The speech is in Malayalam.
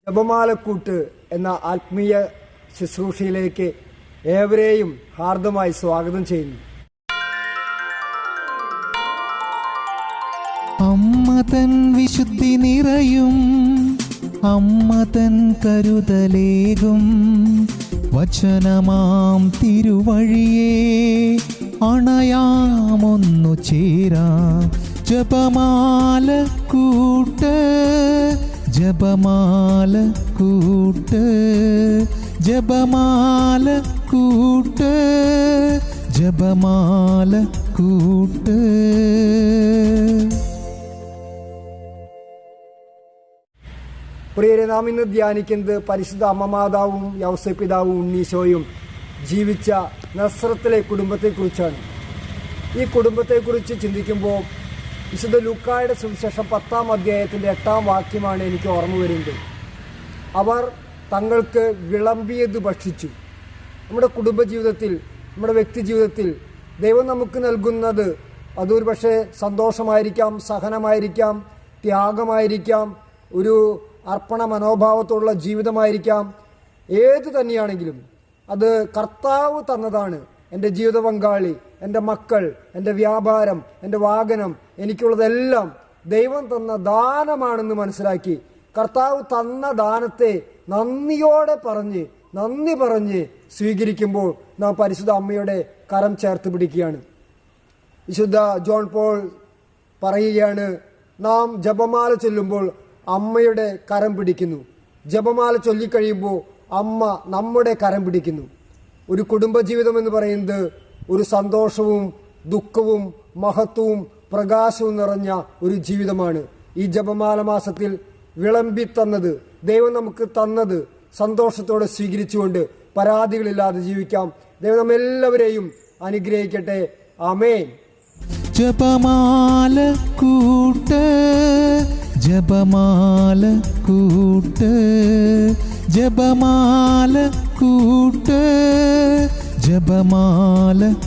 ജപമാലക്കൂട്ട് എന്ന ആത്മീയ ശുശ്രൂഷയിലേക്ക് ഏവരെയും ഹാർദമായി സ്വാഗതം ചെയ്യുന്നു. അമ്മ തൻ വിശുദ്ധി നിറയും, അമ്മ തൻ കരുതലേകും വചനമാം തിരുവഴിയെ അണയാമൊന്നു ചേരാം. ജപമാലക്കൂട്ട്, ജപമാലക്കൂട്ട്, ജപമാലക്കൂട്ട്, ജപമാലക്കൂട്ട്. പ്രിയരെ, നാം ഇന്ന് ധ്യാനിക്കുന്നത് പരിശുദ്ധ അമ്മമാതാവും യൗസേപ്പിതാവും ഉണ്ണീശോയും ജീവിച്ച നസ്രത്തിലെ കുടുംബത്തെക്കുറിച്ചാണ്. ഈ കുടുംബത്തെക്കുറിച്ച് ചിന്തിക്കുമ്പോൾ വിശുദ്ധ ലൂക്കായുടെ സുവിശേഷം 10-ാം അധ്യായത്തിൻ്റെ 8-ാം വാക്യമാണ് എനിക്ക് ഓർമ്മ വരുന്നത്. അവർ തങ്ങൾക്ക് വിളമ്പിയത് ഭക്ഷിച്ചു. നമ്മുടെ കുടുംബജീവിതത്തിൽ, നമ്മുടെ വ്യക്തി ജീവിതത്തിൽ ദൈവം നമുക്ക് നൽകുന്നത് അതൊരു പക്ഷേ സന്തോഷമായിരിക്കാം, സഹനമായിരിക്കാം, ത്യാഗമായിരിക്കാം, ഒരു അർപ്പണ മനോഭാവത്തോടുള്ള ജീവിതമായിരിക്കാം. ഏതു തന്നെയാണെങ്കിലും അത് കർത്താവ് തന്നതാണ്. എൻ്റെ ജീവിത പങ്കാളി, എൻ്റെ മക്കൾ, എൻ്റെ വ്യാപാരം, എൻ്റെ വാഹനം, എനിക്കുള്ളതെല്ലാം ദൈവം തന്ന ദാനമാണെന്ന് മനസ്സിലാക്കി കർത്താവ് തന്ന ദാനത്തെ നന്ദി പറഞ്ഞ് സ്വീകരിക്കുമ്പോൾ നാം പരിശുദ്ധ അമ്മയുടെ കരം ചേർത്ത് പിടിക്കുകയാണ്. വിശുദ്ധ ജോൺ പോൾ പറയുകയാണ്, നാം ജപമാല ചൊല്ലുമ്പോൾ അമ്മയുടെ കരം പിടിക്കുന്നു. ജപമാല ചൊല്ലിക്കഴിയുമ്പോൾ അമ്മ നമ്മുടെ കരം പിടിക്കുന്നു. ഒരു കുടുംബജീവിതം എന്ന് പറയുന്നത് ഒരു സന്തോഷവും ദുഃഖവും മഹത്വവും പ്രകാശവും നിറഞ്ഞ ഒരു ജീവിതമാണ്. ഈ ജപമാല മാസത്തിൽ വിളമ്പി തന്നത്, ദൈവം നമുക്ക് തന്നത് സന്തോഷത്തോടെ സ്വീകരിച്ചുകൊണ്ട് പരാതികളില്ലാതെ ജീവിക്കാം. ദൈവം നമ്മെല്ലാവരെയും അനുഗ്രഹിക്കട്ടെ. ആമേൻ. ജപമാലക്കൂട്ട്, ജപമാലക്കൂട്ട്, ജപമാലക്കൂട്ട്, ജപമാലക്കൂട്ട്.